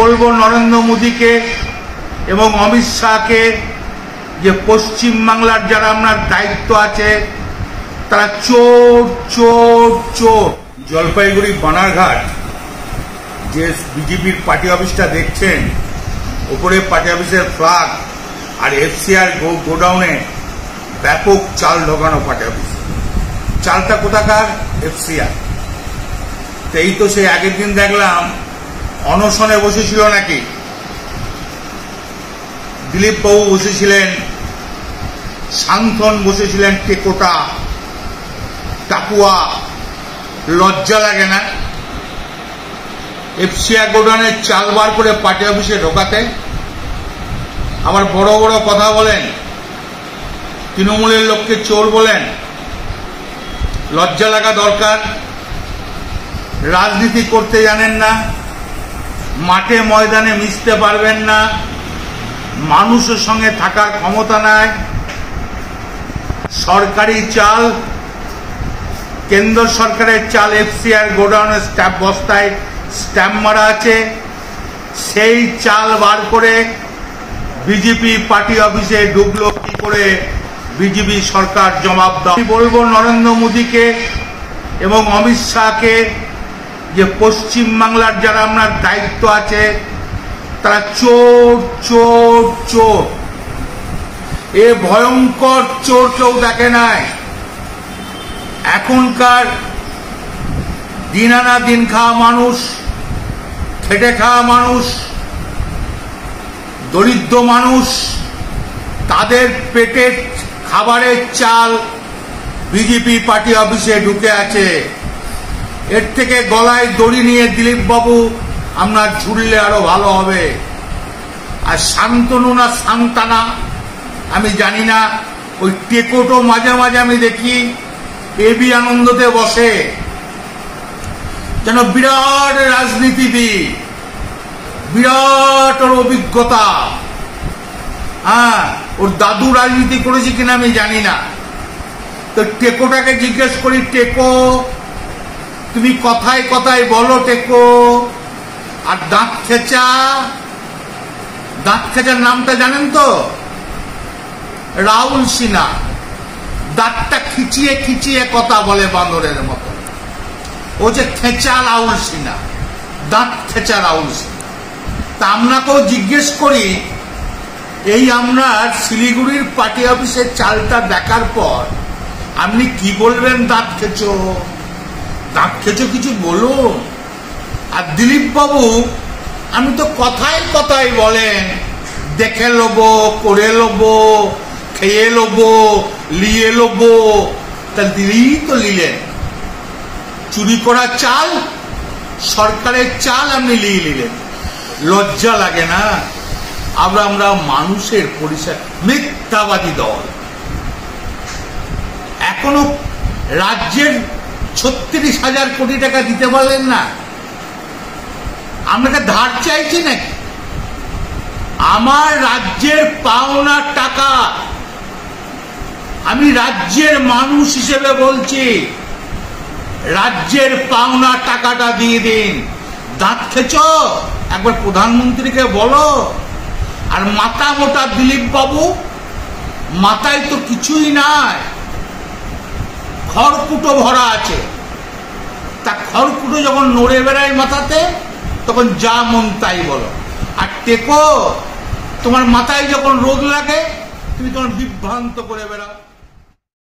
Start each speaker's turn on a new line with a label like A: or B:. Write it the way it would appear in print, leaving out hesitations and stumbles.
A: বলবো নরেন্দ্র মোদীকে এবং অমিত শাহকে যে পশ্চিম বাংলার যারা আপনার দায়িত্ব আছে তারা চোর চোর চোর। জলপাইগুড়ি বানারঘাট যে বিজেপির পার্টি অফিসটা দেখছেন, ওপরে পার্টি অফিসের ফ্ল্যাগ আর এফসিআর গোডাউনে ব্যাপক চাল ঢোকানো পার্টি অফিস। চালটা কোথাকার? এফসিআর। এই তো সেই আগের দিন দেখলাম অনশনে বসেছিল নাকি দিলীপ বাবু, বসেছিলেন শান্তন, বসেছিলেন টেকোটা টাকুয়া। লজ্জা লাগে না এফসিআর গোডাউনের চাল বার করে পার্টি অফিসে ঢোকাতে? আবার বড় বড় কথা বলেন, তৃণমূলের লোককে চোর বলেন। লজ্জা লাগা দরকার। রাজনীতি করতে জানেন না, মাঠে ময়দানে মিশতে পারবেন না, মানুষের সঙ্গে থাকার ক্ষমতা নাই। সরকারি চাল, কেন্দ্র সরকারের চাল এফসিআর গোডাউনে বস্তায় স্ট্যাম্প মারা আছে, সেই চাল বার করে বিজেপি পার্টি অফিসে ঢুকলো কি করে? বিজেপি সরকার জবাব দাও। বলবো নরেন্দ্র মোদীকে এবং অমিত শাহকে যে পশ্চিম বাংলার যারা আপনার দায়িত্ব আছে তারা চোর চোর চোর। এ ভয়ঙ্কর চোর কেউ দেখে নাই। এখনকার দিন আনা দিন খাওয়া মানুষ, খেটে খাওয়া মানুষ, দরিদ্র মানুষ, তাদের পেটের খাবারের চাল বিজেপি পার্টি অফিসে ঢুকে আছে। এর থেকে গলায় দড়ি নিয়ে দিলীপ বাবু আপনার ঝুললে আরো ভালো হবে। আর শান্তনু না সান্তানা আমি জানি না, ওই টেকোটো মাঝে মাঝে আমি দেখি এবি আনন্দতে বসে, যেন বিরাট রাজনীতিবিদ, বিরাট ওর অভিজ্ঞতা। ওর দাদু রাজনীতি করেছে কিনা আমি জানি না। তো টেকোটাকে জিজ্ঞেস করি, টেকো তুমি কথায় কথায় বলো টেকো। আর দাঁত খেচা, দাঁত খেচার নামটা জানেন তো? রাহুল সিনহা। দাঁতটা খিচিয়ে খিচিয়ে কথা বলে বান্দরের মতো। ও যে খেচা রাহুল সিনহা, দাঁত খেচা রাহুল সিনহা। তা আপনাকেও জিজ্ঞেস করি, এই আমরা শিলিগুড়ির পার্টি অফিসের চালটা দেখার পর আপনি কি বলবেন? দাঁত খেচো, দাঁত খেচো কিছু বলুন। আর দিলীপ বাবু আমি তো কথায় কথায় বলেন দেখে লোবো, করে লোবো, খেয়ে লোবো, লিয়ে লোবো। তা দিলেই তো নিলেন চুরি করা চাল, সরকারের চাল আপনি লিয়ে নিলেন। লজ্জা লাগে না? আমরা মানুষের পরিচয় মিথ্যাবাদী দল। এখনো রাজ্যের 36,000 কোটি টাকা দিতে পারলেন না। আমরা ধার চাইছি নাকি? আমার রাজ্যের পাওনা টাকা, আমি রাজ্যের মানুষ হিসেবে বলছি, রাজ্যের পাওনা টাকাটা দিয়ে দিন। দাঁত খেচো একবার প্রধানমন্ত্রীকে বলো। আর মাথা মোটা দিলীপ বাবু, মাথায় তো কিছুই নাই, খড়কুটো ভরা আছে। তা খড়কুটো যখন নড়ে বেড়ায় মাথাতে, তখন যা মন তাই বলো। আর টেকো, তোমার মাথায় যখন রোগ লাগে তুমি তোমার বিভ্রান্ত করে বেড়াও।